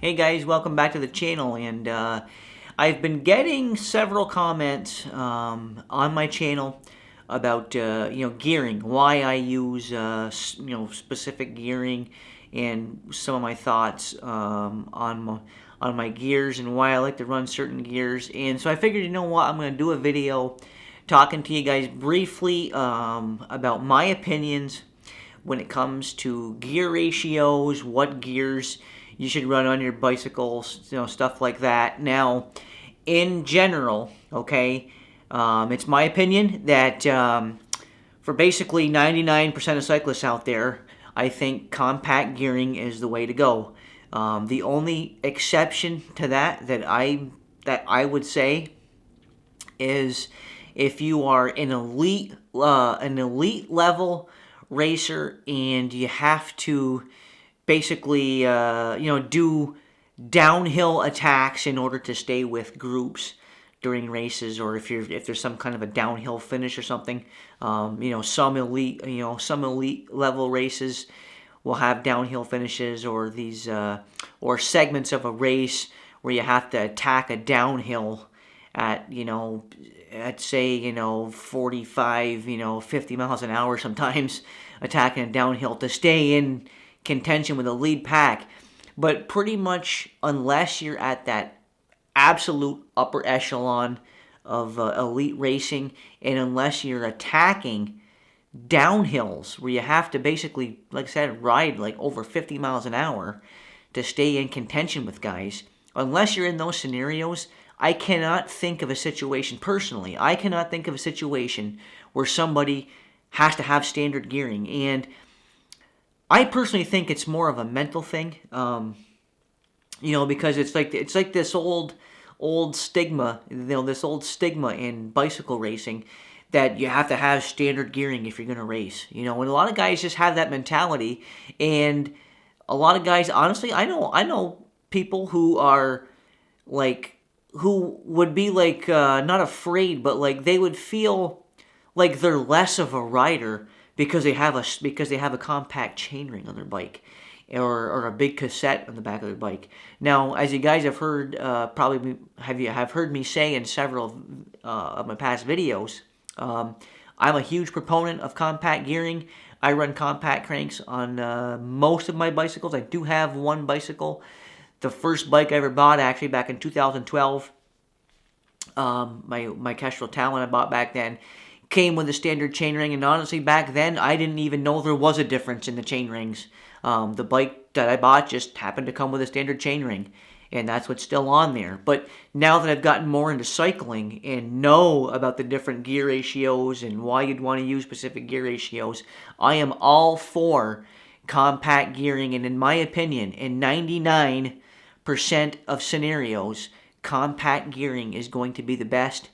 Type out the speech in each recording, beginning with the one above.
Hey guys, welcome back to the channel. And I've been getting several comments on my channel about gearing, why I use specific gearing, and some of my thoughts on my gears and why I like to run certain gears. And so I figured, you know what, I'm going to do a video talking to you guys briefly about my opinions when it comes to gear ratios, what gears you should run on your bicycles, stuff like that. Now, in general, okay, it's my opinion that for basically 99% of cyclists out there, I think compact gearing is the way to go. The only exception to that I would say is if you are an elite level racer and you have to basically do downhill attacks in order to stay with groups during races, or if there's some kind of a downhill finish or something. Some elite level races will have downhill finishes, or these or segments of a race where you have to attack a downhill at say 45 50 miles an hour sometimes, attacking a downhill to stay in contention with the lead pack. But pretty much unless you're at that absolute upper echelon of elite racing, and unless you're attacking downhills where you have to basically, like I said, ride like over 50 miles an hour to stay in contention with guys, unless you're in those scenarios, I cannot think of a situation, personally, I cannot think of a situation where somebody has to have standard gearing. And I personally think it's more of a mental thing, because it's like this old stigma, this old stigma in bicycle racing that you have to have standard gearing if you're going to race. And a lot of guys just have that mentality, and a lot of guys, honestly, I know people who are who would be not afraid, but they would feel like they're less of a rider because they have a compact chainring on their bike, or a big cassette on the back of their bike. Now, as you guys have heard, probably have heard me say in several of my past videos, I'm a huge proponent of compact gearing. I run compact cranks on most of my bicycles. I do have one bicycle, the first bike I ever bought, actually back in 2012. My Kestrel Talon I bought back then came with a standard chainring, and honestly, back then I didn't even know there was a difference in the chain rings. The bike that I bought just happened to come with a standard chainring, and that's what's still on there. But now that I've gotten more into cycling and know about the different gear ratios and why you'd want to use specific gear ratios, I am all for compact gearing. And in my opinion, in 99% of scenarios, compact gearing is going to be the best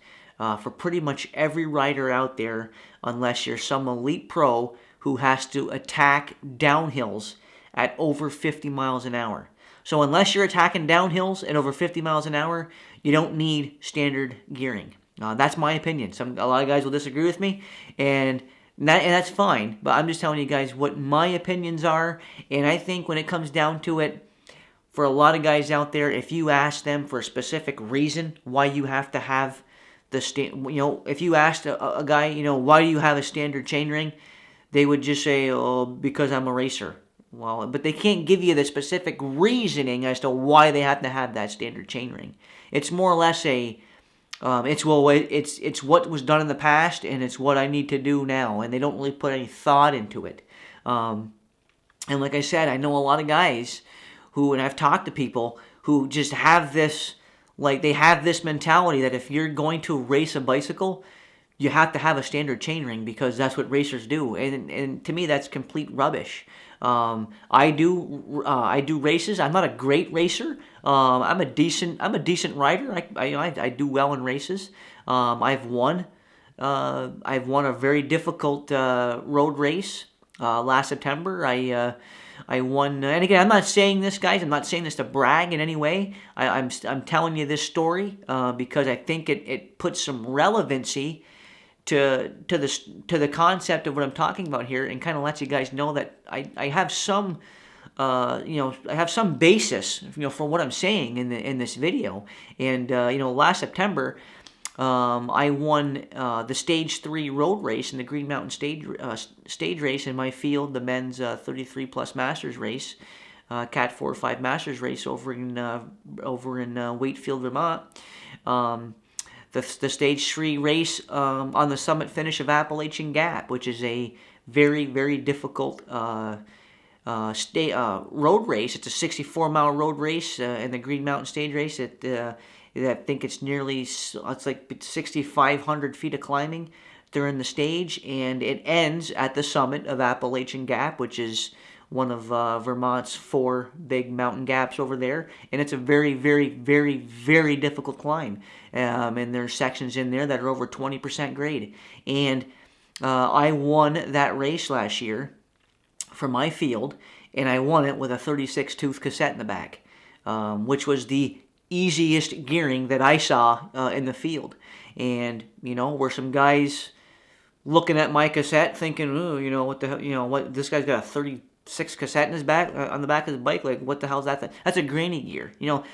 for pretty much every rider out there, unless you're some elite pro who has to attack downhills at over 50 miles an hour. So unless you're attacking downhills at over 50 miles an hour, you don't need standard gearing. That's my opinion. A lot of guys will disagree with me, and that's fine. But I'm just telling you guys what my opinions are. And I think when it comes down to it, for a lot of guys out there, if you ask them for a specific reason why you have to have if you asked a guy, why do you have a standard chainring, they would just say, oh, because I'm a racer. Well, but they can't give you the specific reasoning as to why they have to have that standard chainring. It's more or less it's what was done in the past, and it's what I need to do now, and they don't really put any thought into it. And like I said, I know a lot of guys and I've talked to people who just have this, they have this mentality that if you're going to race a bicycle, you have to have a standard chainring because that's what racers do. And to me, that's complete rubbish. I do races. I'm not a great racer. I'm a decent rider. I do well in races. I've won a very difficult road race last September. I won, and again, I'm not saying this, guys. I'm not saying this to brag in any way. I'm telling you this story because I think it puts some relevancy to the concept of what I'm talking about here, and kind of lets you guys know that I have some I have some basis, for what I'm saying in this video. And last September, I won the Stage 3 road race in the Green Mountain stage race in my field, the men's 33 plus Masters race, Cat 4 or 5 Masters race over in Wakefield, Vermont. The Stage 3 race on the summit finish of Appalachian Gap, which is a very, very difficult road race. It's a 64-mile road race in the Green Mountain stage race. I think it's like 6,500 feet of climbing during the stage, and it ends at the summit of Appalachian Gap, which is one of Vermont's 4 big mountain gaps over there, and it's a very, very, very, very difficult climb. And there's sections in there that are over 20% grade. And I won that race last year for my field, and I won it with a 36-tooth cassette in the back, which was the easiest gearing that I saw in the field. And were some guys looking at my cassette thinking, "Ooh, what the hell? What, this guy's got a 36 cassette in his back on the back of his bike? Like, what the hell's that thing?" That's a granny gear.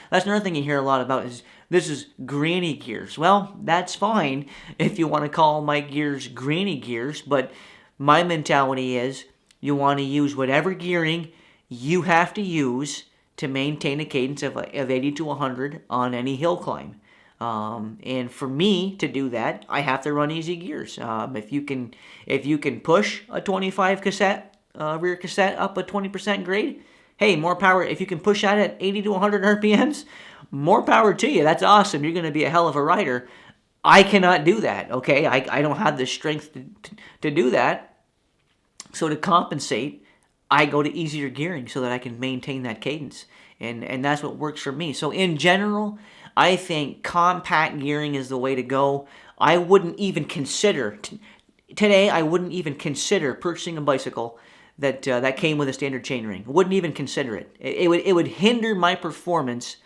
That's another thing you hear a lot about is this is granny gears. Well, that's fine if you want to call my gears granny gears, but my mentality is you want to use whatever gearing you have to use to maintain a cadence of 80 to 100 on any hill climb. And for me to do that, I have to run easy gears. If you can push a 25 cassette rear cassette up a 20% grade, hey, more power. If you can push that at 80 to 100 RPMs, more power to you. That's awesome. You're going to be a hell of a rider. I cannot do that. Okay, I don't have the strength to do that. So to compensate, I go to easier gearing so that I can maintain that cadence. And that's what works for me. So in general, I think compact gearing is the way to go. I wouldn't even consider, today I wouldn't even consider purchasing a bicycle that came with a standard chainring. Wouldn't even consider it. It would hinder my performance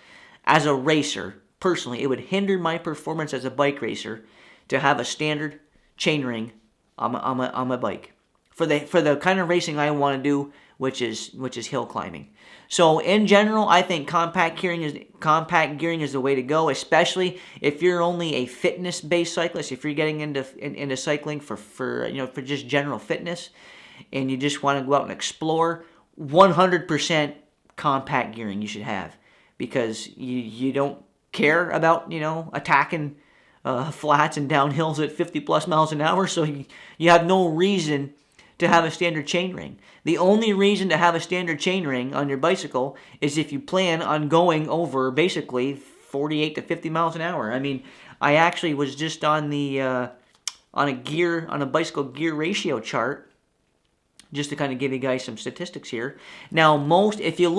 as a racer. Personally, it would hinder my performance as a bike racer to have a standard chainring on my bike for the kind of racing I want to do, which is hill climbing. So in general, I think compact gearing is the way to go, especially if you're only a fitness-based cyclist. If you're getting into cycling for just general fitness, and you just want to go out and explore, 100% compact gearing you should have, because you don't care about attacking flats and downhills at 50 plus miles an hour, so you have no reason to have a standard chainring. The only reason to have a standard chainring on your bicycle is if you plan on going over basically 48 to 50 miles an hour. I mean, I actually was just on a bicycle gear ratio chart, just to kind of give you guys some statistics here. Now, if you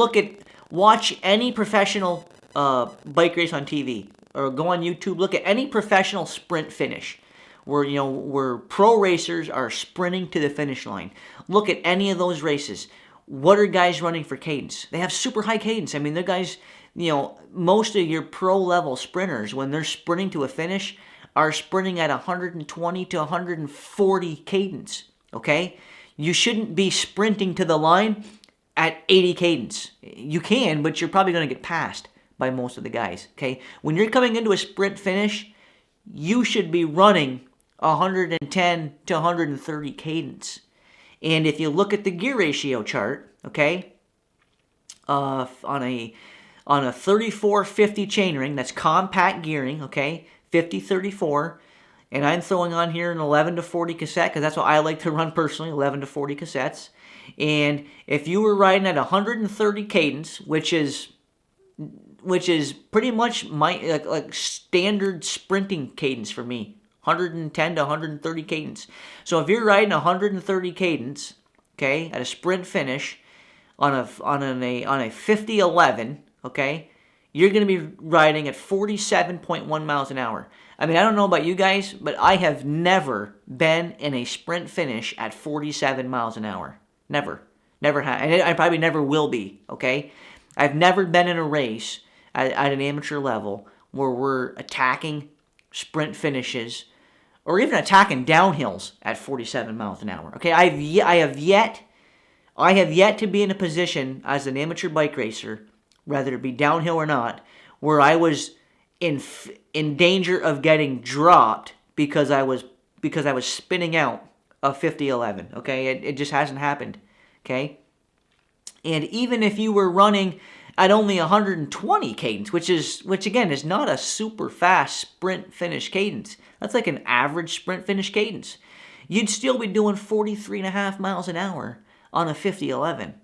watch any professional bike race on TV, or go on YouTube, look at any professional sprint finish, where pro racers are sprinting to the finish line. Look at any of those races. What are guys running for cadence? They have super high cadence. I mean, the guys, most of your pro level sprinters, when they're sprinting to a finish, are sprinting at 120 to 140 cadence. Okay? You shouldn't be sprinting to the line at 80 cadence. You can, but you're probably going to get passed by most of the guys. Okay? When you're coming into a sprint finish, you should be running 110 to 130 cadence. And if you look at the gear ratio chart, okay, on a 34-50 chainring, that's compact gearing, okay, 50-34, and I'm throwing on here an 11 to 40 cassette because that's what I like to run personally, 11 to 40 cassettes. And if you were riding at 130 cadence, which is pretty much my like standard sprinting cadence for me, 110 to 130 cadence. So if you're riding 130 cadence, okay, at a sprint finish on a 50-11, okay, you're going to be riding at 47.1 miles an hour. I mean, I don't know about you guys, but I have never been in a sprint finish at 47 miles an hour. Never have, and I probably never will be. Okay, I've never been in a race at an amateur level where we're attacking sprint finishes or even attacking downhills at 47 miles an hour. Okay, I have yet I have yet to be in a position as an amateur bike racer, whether it be downhill or not, where I was in danger of getting dropped because I was spinning out a 50-11. Okay, it just hasn't happened. Okay, and even if you were running at only 120 cadence, which again is not a super fast sprint finish cadence. That's like an average sprint finish cadence. You'd still be doing 43.5 miles an hour on a 50-11.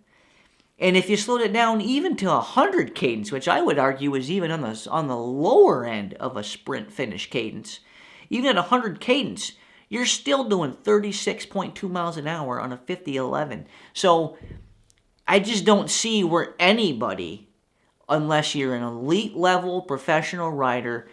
And if you slowed it down even to 100 cadence, which I would argue is even on the lower end of a sprint finish cadence, even at 100 cadence, you're still doing 36.2 miles an hour on a 50-11. So I just don't see where anybody, unless you're an elite level professional rider,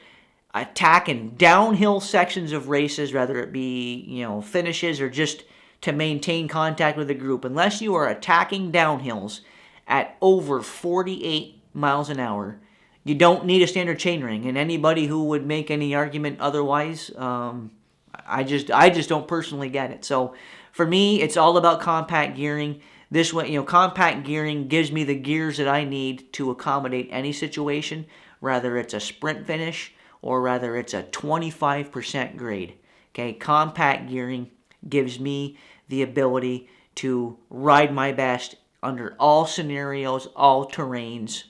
attacking downhill sections of races, whether it be, finishes or just to maintain contact with the group, unless you are attacking downhills at over 48 miles an hour, you don't need a standard chainring. And anybody who would make any argument otherwise, I just don't personally get it. So for me, it's all about compact gearing. This way, compact gearing gives me the gears that I need to accommodate any situation, whether it's a sprint finish or whether it's a 25% grade. Okay, compact gearing gives me the ability to ride my best under all scenarios, all terrains.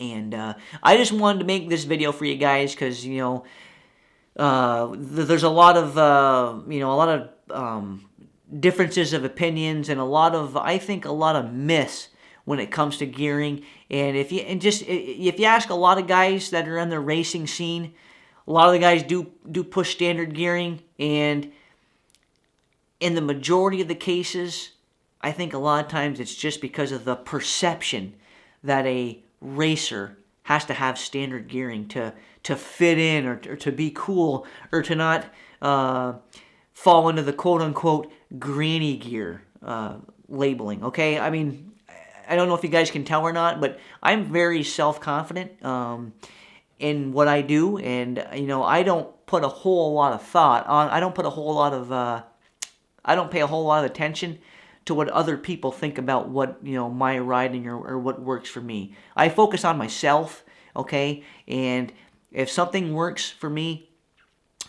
And I just wanted to make this video for you guys because, there's a lot of differences of opinions and I think a lot of myths when it comes to gearing. And if you ask a lot of guys that are in the racing scene, a lot of the guys do push standard gearing, and in the majority of the cases, I think a lot of times it's just because of the perception that a racer has to have standard gearing to fit in or to be cool or to not fall into the quote-unquote granny gear labeling, okay? I mean, I don't know if you guys can tell or not, but I'm very self-confident in what I do, and, I don't put a whole lot of thought on, I don't pay a whole lot of attention to what other people think about what, my riding or what works for me. I focus on myself, okay? And if something works for me,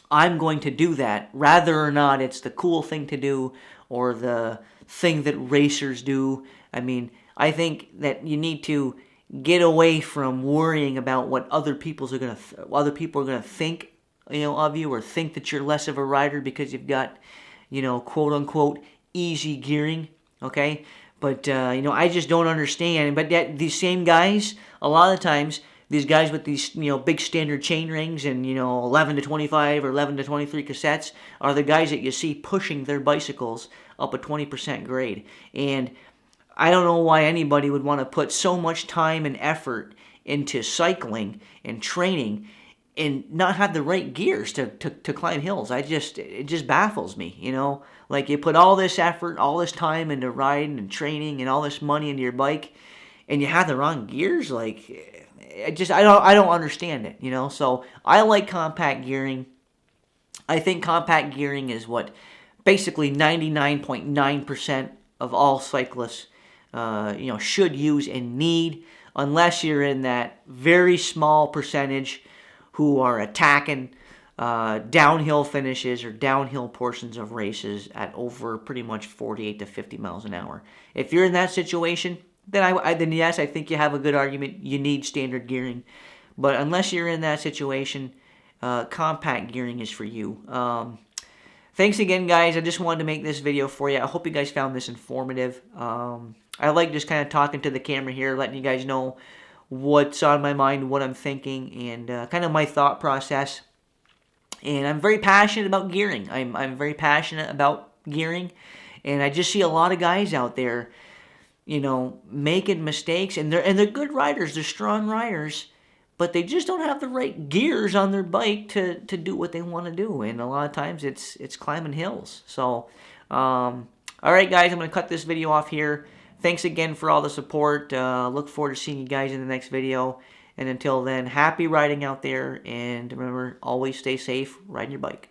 I'm going to do that, rather or not it's the cool thing to do or the thing that racers do. I mean, I think that you need to get away from worrying about what other people are going to think, of you, or think that you're less of a rider because you've got, quote unquote easy gearing, okay? But I just don't understand. But these same guys, a lot of the times, these guys with these, big standard chain rings and, 11 to 25 or 11 to 23 cassettes are the guys that you see pushing their bicycles up a 20% grade. And I don't know why anybody would want to put so much time and effort into cycling and training and not have the right gears to climb hills. It just baffles me, Like, you put all this effort, all this time into riding and training and all this money into your bike, and you have the wrong gears. Like, I don't understand it, So I like compact gearing. I think compact gearing is what basically 99.9% of all cyclists, should use and need, unless you're in that very small percentage who are attacking downhill finishes or downhill portions of races at over pretty much 48 to 50 miles an hour. If you're in that situation, then yes, I think you have a good argument. You need standard gearing. But unless you're in that situation, compact gearing is for you. Thanks again, guys. I just wanted to make this video for you. I hope you guys found this informative. I like just kind of talking to the camera here, letting you guys know what's on my mind, what I'm thinking, and kind of my thought process. And I'm very passionate about gearing. I'm very passionate about gearing, and I just see a lot of guys out there, making mistakes, and they're good riders. They're strong riders, but they just don't have the right gears on their bike to do what they want to do. And a lot of times it's climbing hills. So, all right, guys, I'm going to cut this video off here. Thanks again for all the support. Look forward to seeing you guys in the next video. And until then, happy riding out there. And remember, always stay safe riding your bike.